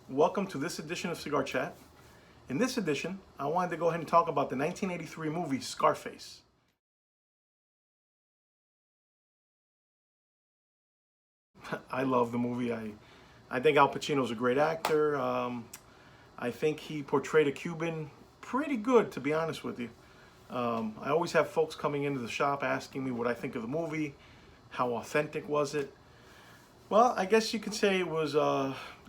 Welcome to this edition of Cigar Chat. In this edition, I wanted to go ahead and talk about the 1983 movie Scarface. I love the movie. I think Al Pacino's a great actor. I think he portrayed a Cuban pretty good, to be honest with you. I always have folks coming into the shop asking me what I think of the movie, how authentic was it. Well, I guess you could say it was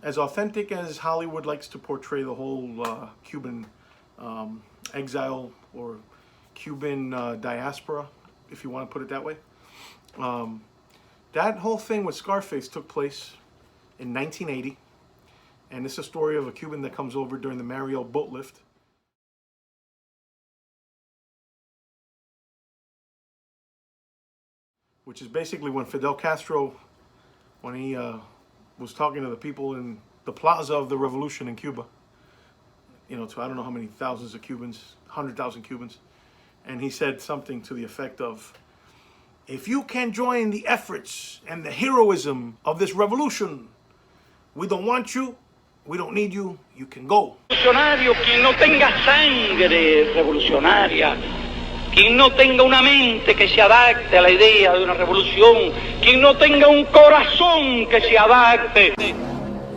as authentic as Hollywood likes to portray the whole Cuban exile or Cuban diaspora, if you want to put it that way. That whole thing with Scarface took place in 1980, and it's a story of a Cuban that comes over during the Mariel boat lift. Which is basically when Fidel Castro, when he was talking to the people in the plaza of the revolution in Cuba, you know, to I don't know how many thousands of Cubans, 100,000 Cubans, and he said something to the effect of, if you can join the efforts and the heroism of this revolution, we don't want you, we don't need you, you can go. Revolucionario, quien no tenga sangre revolucionaria, quien no tenga una mente que se adapte a la idea de una revolución, quien no tenga un corazón que se adapte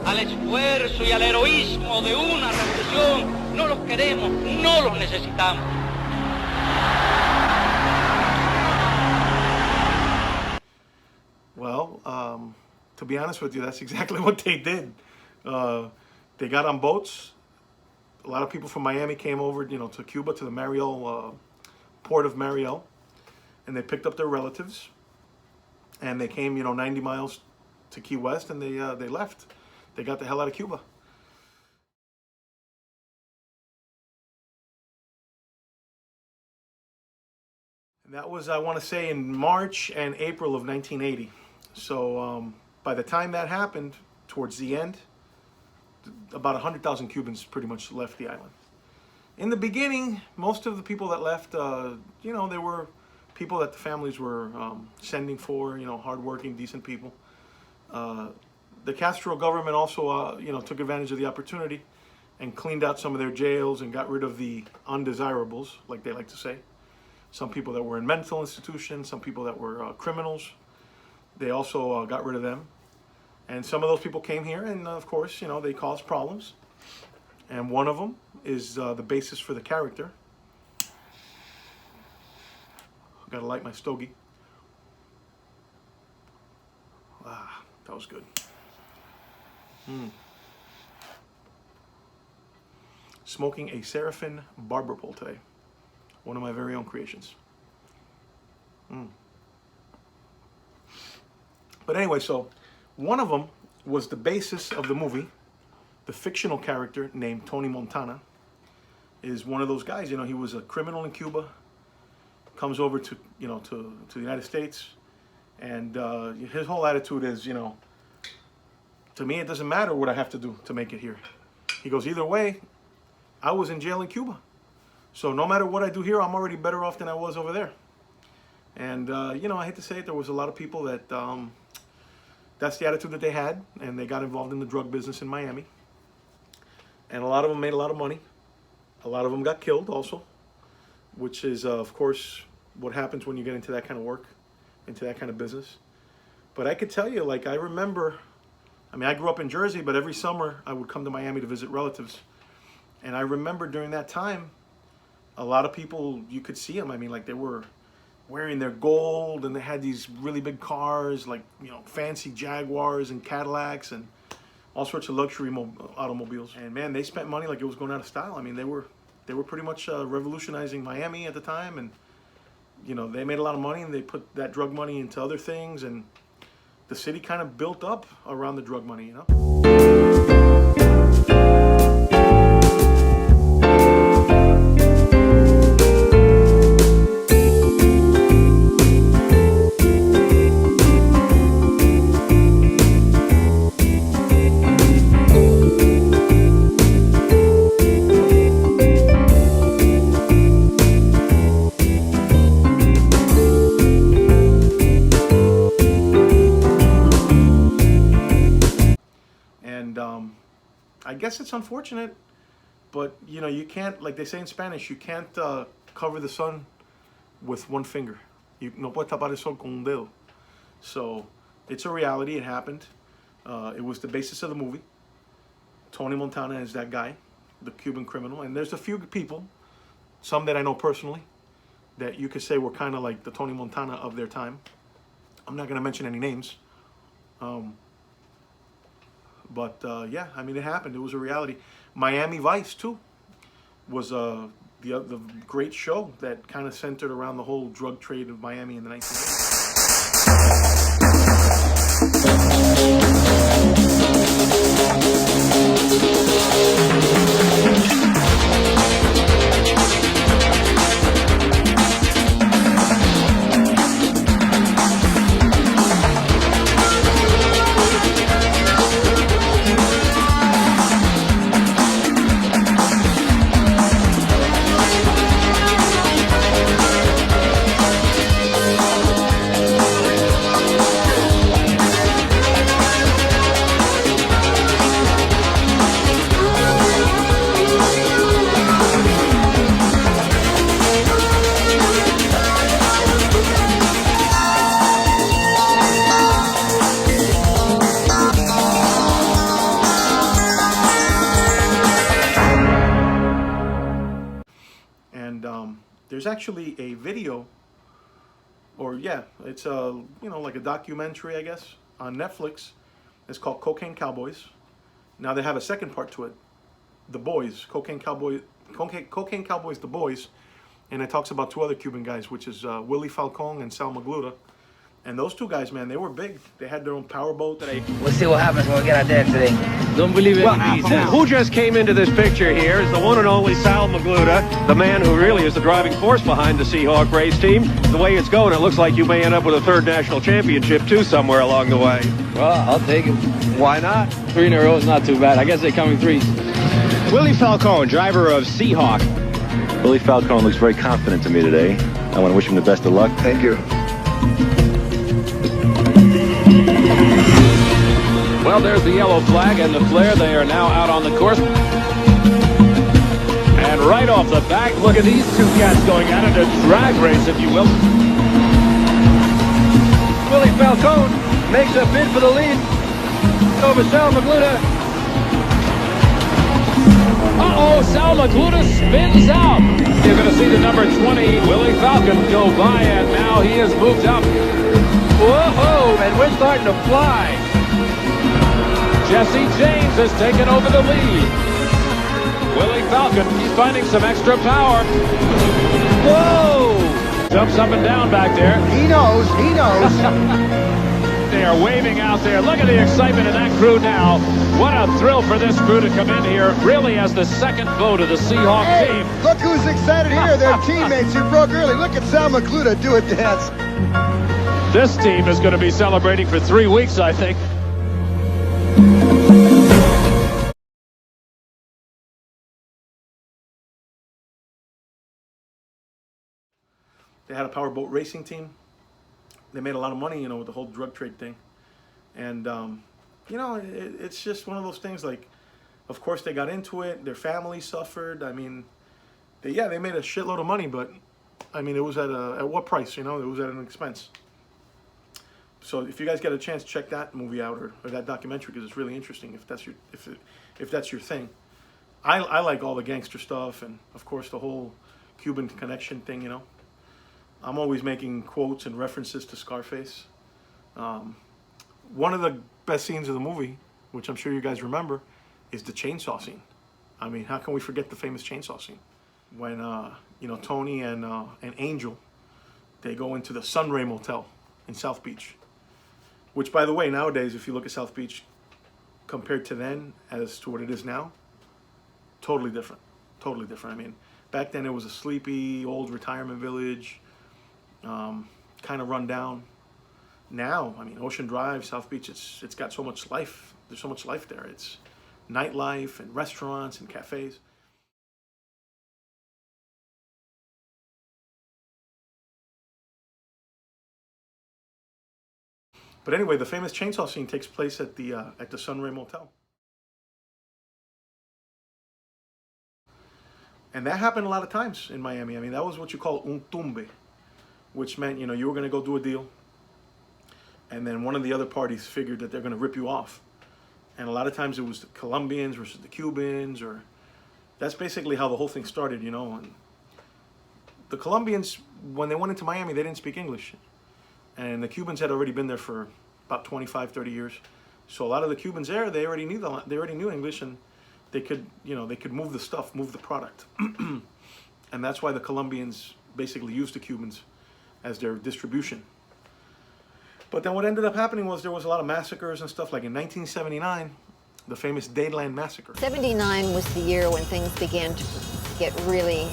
al esfuerzo y al heroísmo de una revolución, no los queremos, no los necesitamos. Well, to be honest with you, that's exactly what they did. They got on boats. A lot of people from Miami came over, you know, to Cuba, to the Mariel, port of Mariel, and they picked up their relatives, and they came, you know, 90 miles to Key West, and they left. They got the hell out of Cuba. And that was, I want to say, in March and April of 1980. So by the time that happened, towards the end, about 100,000 Cubans pretty much left the island. In the beginning, most of the people that left, you know, they were people that the families were sending for, you know, hardworking, decent people. The Castro government also, you know, took advantage of the opportunity and cleaned out some of their jails and got rid of the undesirables, like they like to say. Some people that were in mental institutions, some people that were criminals. They also got rid of them. And some of those people came here, and of course, you know, they caused problems. And one of them is the basis for the character. Gotta light my stogie. Ah, that was good. Smoking a Seraphim barber pole today. One of my very own creations. But anyway, so one of them was the basis of the movie. The fictional character named Tony Montana is one of those guys. You know, he was a criminal in Cuba, comes over to, you know, to the United States, and his whole attitude is, you know, to me it doesn't matter what I have to do to make it here. He goes, either way, I was in jail in Cuba, so no matter what I do here, I'm already better off than I was over there. And you know, I hate to say it, there was a lot of people that that's the attitude that they had, and they got involved in the drug business in Miami. And a lot of them made a lot of money. A lot of them got killed also, which is, of course, what happens when you get into that kind of work, into that kind of business. But I could tell you, like, I remember, I mean, I grew up in Jersey, but every summer I would come to Miami to visit relatives. And I remember during that time, a lot of people, you could see them. I mean, like, they were wearing their gold, and they had these really big cars, like, you know, fancy Jaguars and Cadillacs, and all sorts of luxury automobiles. And man, they spent money like it was going out of style. I mean, they were pretty much revolutionizing Miami at the time, and you know, they made a lot of money, and they put that drug money into other things, and the city kind of built up around the drug money, you know. I guess it's unfortunate, but you know, you can't, like they say in Spanish, you can't cover the sun with one finger. You no puedes tapar el sol con un dedo. So it's a reality. It happened. It was the basis of the movie. Tony Montana is that guy, the Cuban criminal, and there's a few people, some that I know personally, that you could say were kind of like the Tony Montana of their time. I'm not going to mention any names. But yeah, I mean, it happened. It was a reality. Miami Vice too was the great show that kind of centered around the whole drug trade of Miami in the 1980s. There's actually a video, or yeah, it's a, you know, like a documentary, I guess, on Netflix. It's called Cocaine Cowboys. Now they have a second part to it, The Boys, Cocaine Cowboys, The Boys, and it talks about two other Cuban guys, which is Willie Falcone and Sal Magluta. And those two guys, man, they were big. They had their own powerboat. We'll see what happens when we get out there today. Don't believe it. Who just came into this picture here is the one and only Sal Magluta, the man who really is the driving force behind the Seahawk race team. The way it's going, it looks like you may end up with a third national championship, too, somewhere along the way. Well, I'll take it. Why not? 3 in a row is not too bad. I guess they're coming threes. Willie Falcone, driver of Seahawk. Willie Falcone looks very confident to me today. I want to wish him the best of luck. Thank you. Well, there's the yellow flag and the flare. They are now out on the course. And right off the back, look at these two cats going at it, a drag race, if you will. Willie Falcone makes a bid for the lead over Sal Magluta. Uh-oh, Sal Magluta spins out. You're going to see the number 20, Willie Falcone, go by, and now he has moved up. Whoa, and we're starting to fly. Jesse James has taken over the lead. Willie Falcone, he's finding some extra power. Whoa! Jumps up and down back there. He knows. They are waving out there. Look at the excitement in that crew now. What a thrill for this crew to come in here, really as the second vote of the Seahawk team. Look who's excited here. Their teammates who broke early. Look at Sal Magluta do a dance. This team is going to be celebrating for 3 weeks, I think. They had a powerboat racing team. They made a lot of money, you know, with the whole drug trade thing. And, you know, it's just one of those things, like, of course they got into it. Their family suffered. I mean, they made a shitload of money, but, I mean, it was at what price, you know? It was at an expense. So if you guys get a chance, check that movie out or that documentary, because it's really interesting if that's your thing. I like all the gangster stuff and, of course, the whole Cuban connection thing, you know. I'm always making quotes and references to Scarface. One of the best scenes of the movie which I'm sure you guys remember, is the chainsaw scene. I mean, how can we forget the famous chainsaw scene? When, you know, Tony and Angel, they go into the Sunray Motel in South Beach. Which, by the way, nowadays, if you look at South Beach, compared to then as to what it is now, totally different. Totally different. I mean, back then it was a sleepy, old retirement village, kind of run down. Now, I mean, Ocean Drive, South Beach, it's got so much life. There's so much life there. It's nightlife and restaurants and cafes. But anyway, the famous chainsaw scene takes place at the Sunray Motel. And that happened a lot of times in Miami. I mean, that was what you call un tumbe, which meant, you know, you were going to go do a deal, and then one of the other parties figured that they're going to rip you off. And a lot of times it was the Colombians versus the Cubans, or that's basically how the whole thing started, you know. And the Colombians, when they went into Miami, they didn't speak English. And the Cubans had already been there for about 25, 30 years. So a lot of the Cubans there, they already knew English, and they could, you know, they could move the stuff, move the product. And that's why the Colombians basically used the Cubans as their distribution. But then what ended up happening was there was a lot of massacres and stuff. Like in 1979, the famous Dadeland Massacre. 79 was the year when things began to get really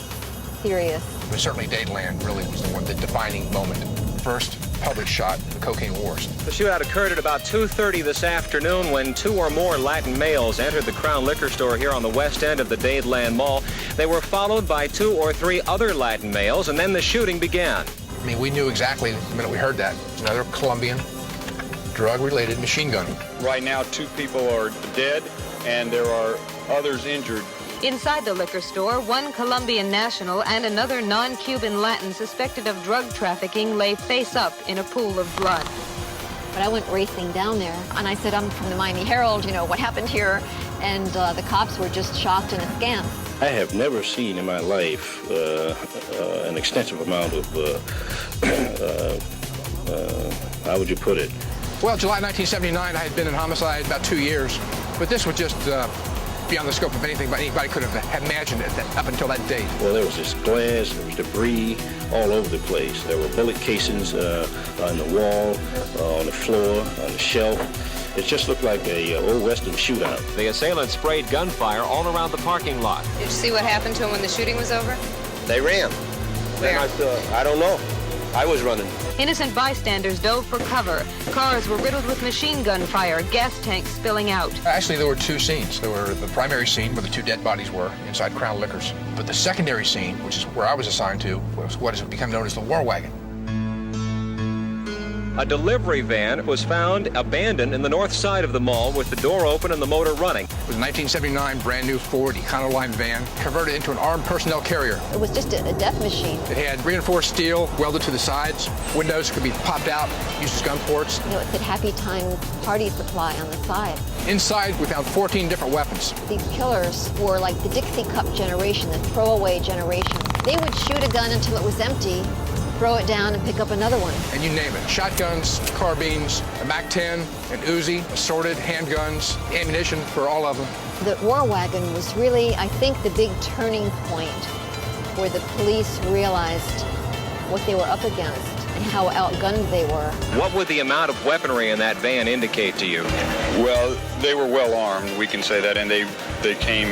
serious. But certainly Dadeland really was the defining moment. First public shot in the cocaine wars. The shootout occurred at about 2:30 this afternoon when 2 or more Latin males entered the Crown Liquor Store here on the west end of the Dadeland Mall. They were followed by 2 or 3 other Latin males, and then the shooting began. I mean, we knew exactly the minute we heard that. It was another Colombian drug-related machine gun. Right now, 2 people are dead, and there are others injured. Inside the liquor store, 1 Colombian national and another non-Cuban Latin suspected of drug trafficking lay face up in a pool of blood. But I went racing down there, and I said, I'm from the Miami Herald, you know, what happened here? And the cops were just shocked and askance. I have never seen in my life an extensive amount of, how would you put it? Well, July 1979, I had been in homicide about 2 years, but this was just beyond the scope of anything but anybody could have imagined it up until that date. Well, there was this glass, there was debris all over the place. There were bullet casings on the wall, on the floor, on the shelf. It just looked like a old Western shootout. The assailants sprayed gunfire all around the parking lot. Did you see what happened to them when the shooting was over? They ran. Where? I don't know. I was running. Innocent bystanders dove for cover. Cars were riddled with machine gun fire, gas tanks spilling out. Actually, there were 2 scenes. There were the primary scene where the 2 dead bodies were inside Crown Liquors. But the secondary scene, which is where I was assigned to, was what has become known as the War Wagon. A delivery van was found abandoned in the north side of the mall with the door open and the motor running. It was a 1979 brand new Ford Econoline van converted into an armed personnel carrier. It was just a death machine. It had reinforced steel welded to the sides. Windows could be popped out, used as gun ports. You know, it said Happy Time Party Supply on the side. Inside, we found 14 different weapons. These killers were like the Dixie Cup generation, the throwaway generation. They would shoot a gun until it was empty, throw it down, and pick up another one. And you name it. Shotguns, carbines, a MAC-10, an Uzi, assorted handguns, ammunition for all of them. The War Wagon was really, I think, the big turning point where the police realized what they were up against and how outgunned they were. What would the amount of weaponry in that van indicate to you? Well, they were well armed, we can say that, and they came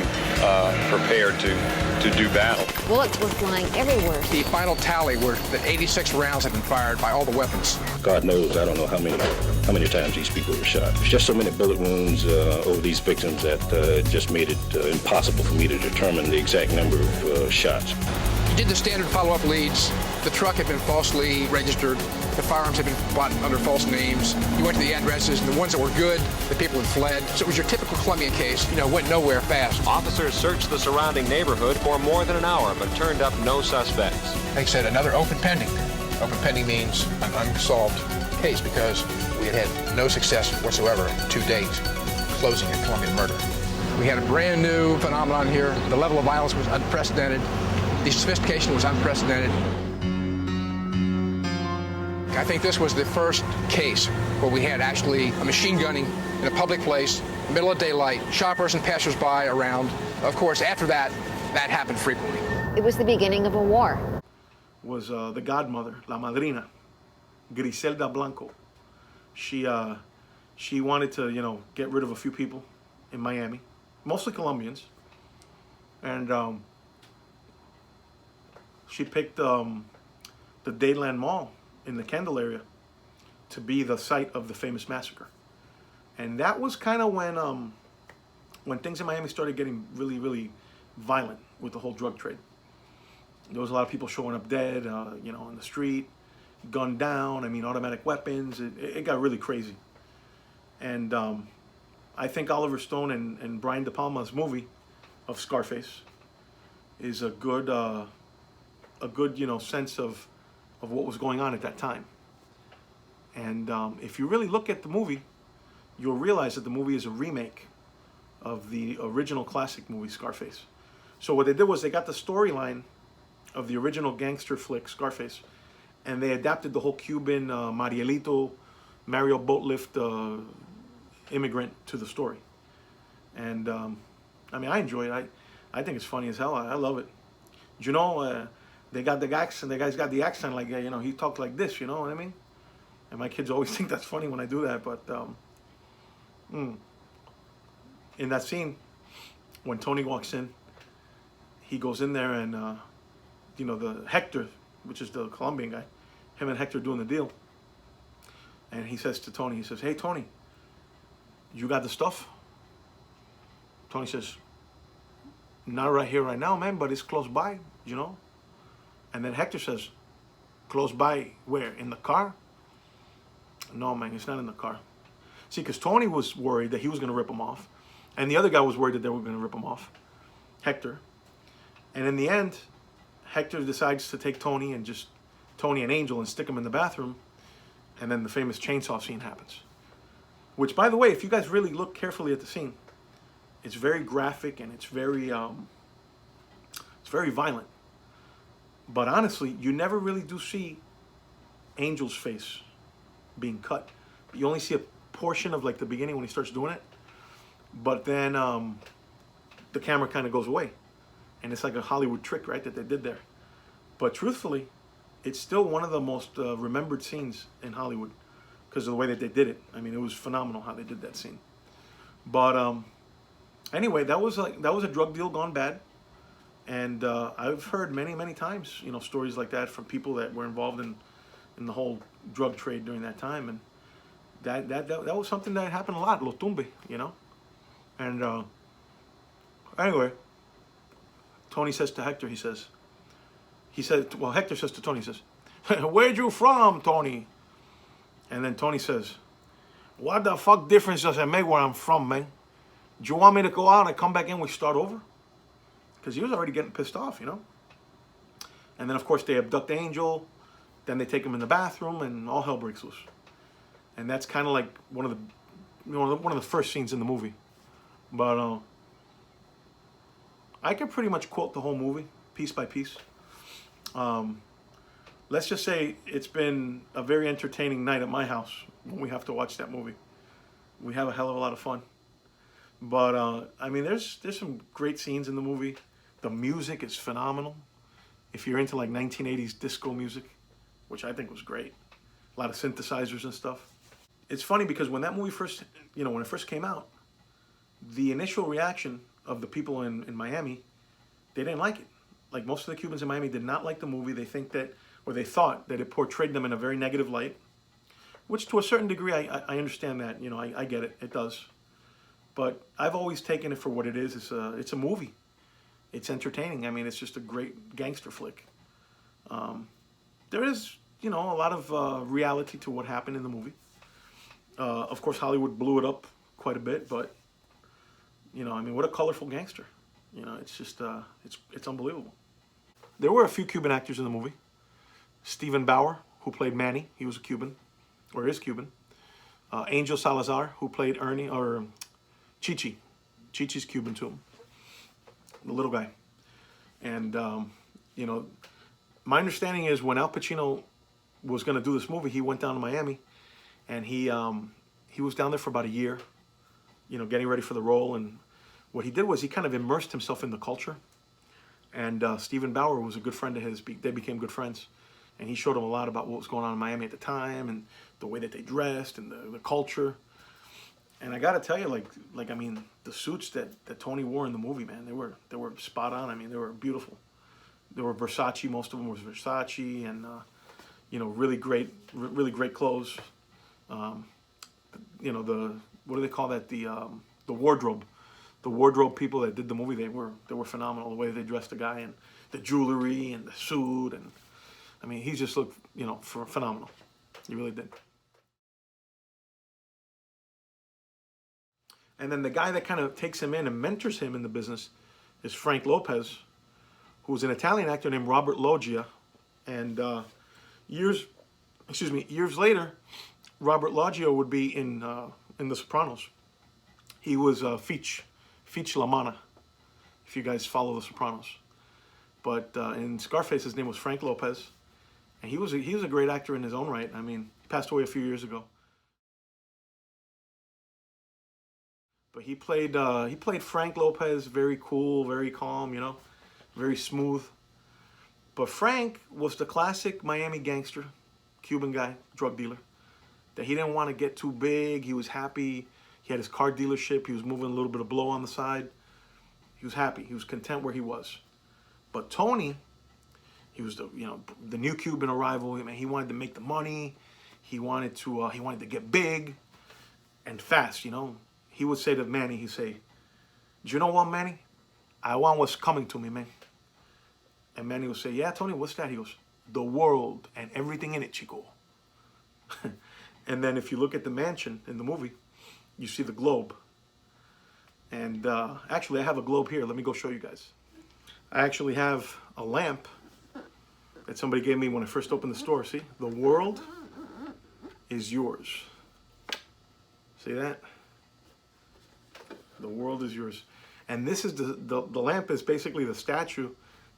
prepared to do battle. Bullets were flying everywhere. The final tally were that 86 rounds had been fired by all the weapons. God knows, I don't know how many times these people were shot. There's just so many bullet wounds over these victims that it just made it impossible for me to determine the exact number of shots. You did the standard follow-up leads. The truck had been falsely registered. The firearms had been bought under false names. You went to the addresses, and the ones that were good, the people had fled. So it was your typical Colombian case, you know, went nowhere fast. Officers searched the surrounding neighborhood for more than an hour, but turned up no suspects. They said another open pending. Open pending means an unsolved case because we had had no success whatsoever to date closing a Colombian murder. We had a brand new phenomenon here. The level of violence was unprecedented. The sophistication was unprecedented. I think this was the first case where we had actually a machine gunning in a public place middle of daylight, shoppers and passersby around. Of course, after that, that happened frequently. It was the beginning of a war. Was the godmother, La Madrina, Griselda Blanco. She wanted to, you know, get rid of a few people in Miami, mostly Colombians, and she picked the Dayland Mall in the Kendall area to be the site of the famous massacre. And that was kind of when things in Miami started getting really, really violent with the whole drug trade. There was a lot of people showing up dead, you know, on the street, gunned down. I mean, automatic weapons. It got really crazy. And I think Oliver Stone and Brian De Palma's movie of Scarface is a good you know, sense of what was going on at that time. And if you really look at the movie, you'll realize that the movie is a remake of the original classic movie Scarface. So what they did was they got the storyline of the original gangster flick Scarface, and they adapted the whole Cuban Marielito, Mario Boatlift immigrant to the story. And I mean, I enjoy it. I think it's funny as hell. I love it. You know, they got the accent. The guy's got the accent like, you know, he talked like this. You know what I mean? And my kids always think that's funny when I do that. But in that scene, when Tony walks in, he goes in there and you know, the Hector, which is the Colombian guy, him and Hector doing the deal. And he says to Tony, he says, "Hey, Tony, you got the stuff?" Tony says, "Not right here, right now, man, but it's close by, you know." And then Hector says, "Close by where? In the car?" "No, man, it's not in the car." See, because Tony was worried that he was going to rip him off. And the other guy was worried that they were going to rip him off, Hector. And in the end, Hector decides to take Tony and Angel and stick him in the bathroom. And then the famous chainsaw scene happens. Which, by the way, if you guys really look carefully at the scene, it's very graphic and it's very violent. But honestly, you never really do see Angel's face being cut. You only see a portion of like the beginning when he starts doing it. But then the camera kind of goes away. And it's like a Hollywood trick, right, that they did there. But truthfully, it's still one of the most remembered scenes in Hollywood because of the way that they did it. I mean, it was phenomenal how they did that scene. But anyway, that was a drug deal gone bad. And I've heard many, many times, you know, stories like that from people that were involved in the whole drug trade during that time. And that was something that happened a lot, Lo Tumbe, you know. And anyway, Tony says to Hector, Hector says to Tony, he says, "Where'd you from, Tony?" And then Tony says, "What the fuck difference does it make where I'm from, man? Do you want me to go out and come back in, we start over?" Because he was already getting pissed off, you know. And then, of course, they abduct Angel. Then they take him in the bathroom, and all hell breaks loose. And that's kind of like one of the first scenes in the movie. But I can pretty much quote the whole movie, piece by piece. Let's just say it's been a very entertaining night at my house when we have to watch that movie. We have a hell of a lot of fun. But I mean, there's some great scenes in the movie. The music is phenomenal. If you're into like 1980s disco music, which I think was great, a lot of synthesizers and stuff. It's funny because when that movie first, you know, when it first came out, the initial reaction of the people in Miami, they didn't like it. Like most of the Cubans in Miami did not like the movie. They thought that it portrayed them in a very negative light, which to a certain degree, I understand that. You know, I get it. It does. But I've always taken it for what it is. It's a movie. It's entertaining. I mean, it's just a great gangster flick. There is, you know, a lot of reality to what happened in the movie. Of course, Hollywood blew it up quite a bit, but, you know, I mean, what a colorful gangster. You know, it's just, it's unbelievable. There were a few Cuban actors in the movie. Stephen Bauer, who played Manny, he was a Cuban, or is Cuban. Angel Salazar, who played Ernie, or Chichi. Chichi's Cuban too, the little guy. And, you know, my understanding is when Al Pacino was going to do this movie, he went down to Miami, and he was down there for about a year, you know, getting ready for the role. And what he did was he kind of immersed himself in the culture. And Stephen Bauer was a good friend of his. They became good friends. And he showed him a lot about what was going on in Miami at the time and the way that they dressed and the culture. And I got to tell you, like I mean, the suits that Tony wore in the movie, man, they were spot on. I mean, they were beautiful. They were Versace. Most of them was Versace, and you know, really great clothes. You know, what do they call that? The wardrobe. The wardrobe people that did the movie, they were phenomenal. The way they dressed the guy and the jewelry and the suit, and I mean, he just looked, you know, phenomenal. He really did. And then the guy that kind of takes him in and mentors him in the business is Frank Lopez, who's an Italian actor named Robert Loggia. And years later, Robert Loggia would be in The Sopranos. He was Feech LaManna, if you guys follow The Sopranos. But in Scarface, his name was Frank Lopez, and he was a great actor in his own right. I mean, he passed away a few years ago. But he played Frank Lopez, very cool, very calm, you know, very smooth. But Frank was the classic Miami gangster, Cuban guy, drug dealer, that he didn't want to get too big. He was happy. He had his car dealership. He was moving a little bit of blow on the side. He was happy. He was content where he was. But Tony, he was the new Cuban arrival. I mean, he wanted to make the money. He wanted to get big and fast, you know. He would say to Manny, he'd say, "Do you know what, Manny? I want what's coming to me, man." And Manny would say, "Yeah, Tony, what's that?" He goes, "The world and everything in it, Chico." And then if you look at the mansion in the movie, you see the globe. And actually, I have a globe here. Let me go show you guys. I actually have a lamp that somebody gave me when I first opened the store. See? The world is yours. See that? The world is yours. And this is the lamp is basically the statue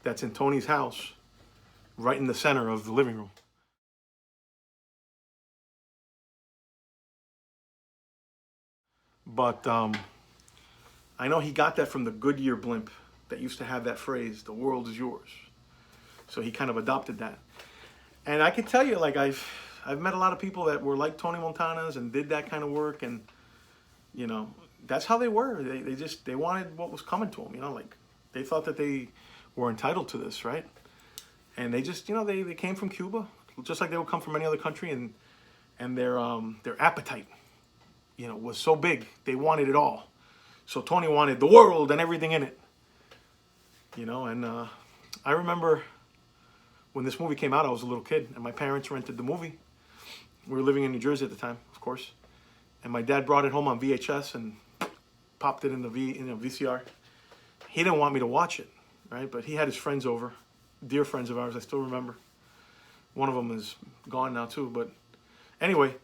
that's in Tony's house, right in the center of the living room. But I know he got that from the Goodyear blimp that used to have that phrase, "The world is yours." So he kind of adopted that. And I can tell you, like, I've met a lot of people that were like Tony Montana's and did that kind of work, and you know, that's how they were. They wanted what was coming to them, you know, like they thought that they were entitled to this, right? And they just, you know, they came from Cuba, just like they would come from any other country, and their appetite, you know, was so big. They wanted it all. So Tony wanted the world and everything in it, you know. And I remember when this movie came out, I was a little kid, and my parents rented the movie. We were living in New Jersey at the time, of course. And my dad brought it home on VHS and popped it in the VCR. He didn't want me to watch it, right? But he had his friends over, dear friends of ours, I still remember. One of them is gone now too. But anyway,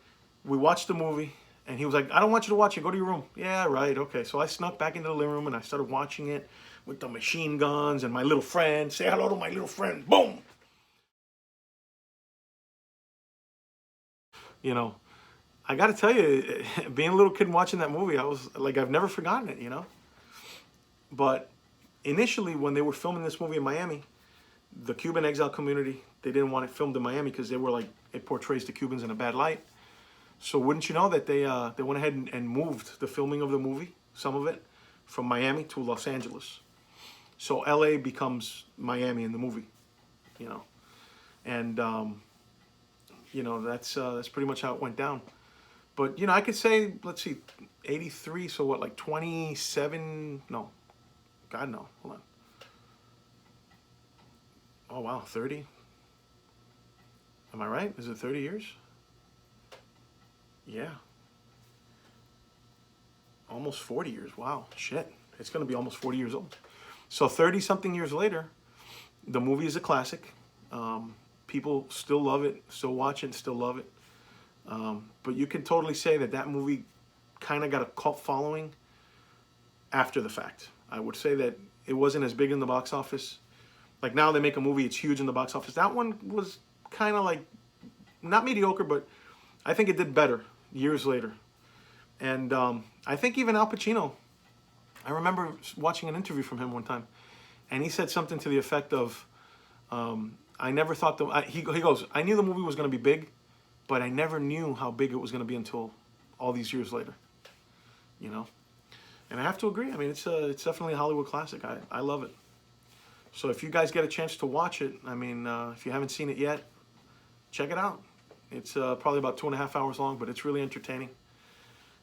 we watched the movie, and he was like, "I don't want you to watch it. Go to your room." "Yeah, right, okay." So I snuck back into the living room, and I started watching it with the machine guns and my little friend. Say hello to my little friend. Boom! You know, I got to tell you, being a little kid and watching that movie, I was like, I've never forgotten it, you know. But initially, when they were filming this movie in Miami, the Cuban exile community, they didn't want it filmed in Miami because they were like, it portrays the Cubans in a bad light. So wouldn't you know that they went ahead and moved the filming of the movie, some of it, from Miami to Los Angeles. So LA becomes Miami in the movie, you know. And you know, that's pretty much how it went down. But, you know, I could say, let's see, 83, so what, like 27, no, God, no, hold on. Oh, wow, 30? Am I right? Is it 30 years? Yeah. Almost 40 years, wow, shit. It's going to be almost 40 years old. So 30-something years later, the movie is a classic. People still love it, still watch it, still love it. But you can totally say that movie kind of got a cult following after the fact. I would say that it wasn't as big in the box office. Like now they make a movie, it's huge in the box office. That one was kind of like, not mediocre, but I think it did better years later. And I think even Al Pacino, I remember watching an interview from him one time, and he said something to the effect of, I never thought he goes, I knew the movie was going to be big, but I never knew how big it was going to be until all these years later, you know? And I have to agree. I mean, it's definitely a Hollywood classic. I love it. So if you guys get a chance to watch it, I mean, if you haven't seen it yet, check it out. It's probably about 2.5 hours long, but it's really entertaining.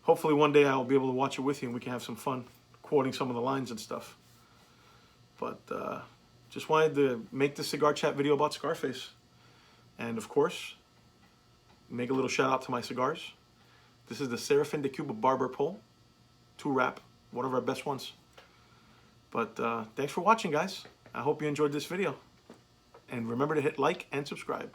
Hopefully one day I'll be able to watch it with you and we can have some fun quoting some of the lines and stuff. But just wanted to make the Cigar Chat video about Scarface. And of course, make a little shout out to my cigars. This is the Serafin de Cuba Barber Pole 2-wrap, one of our best ones. But thanks for watching, guys. I hope you enjoyed this video. And remember to hit like and subscribe.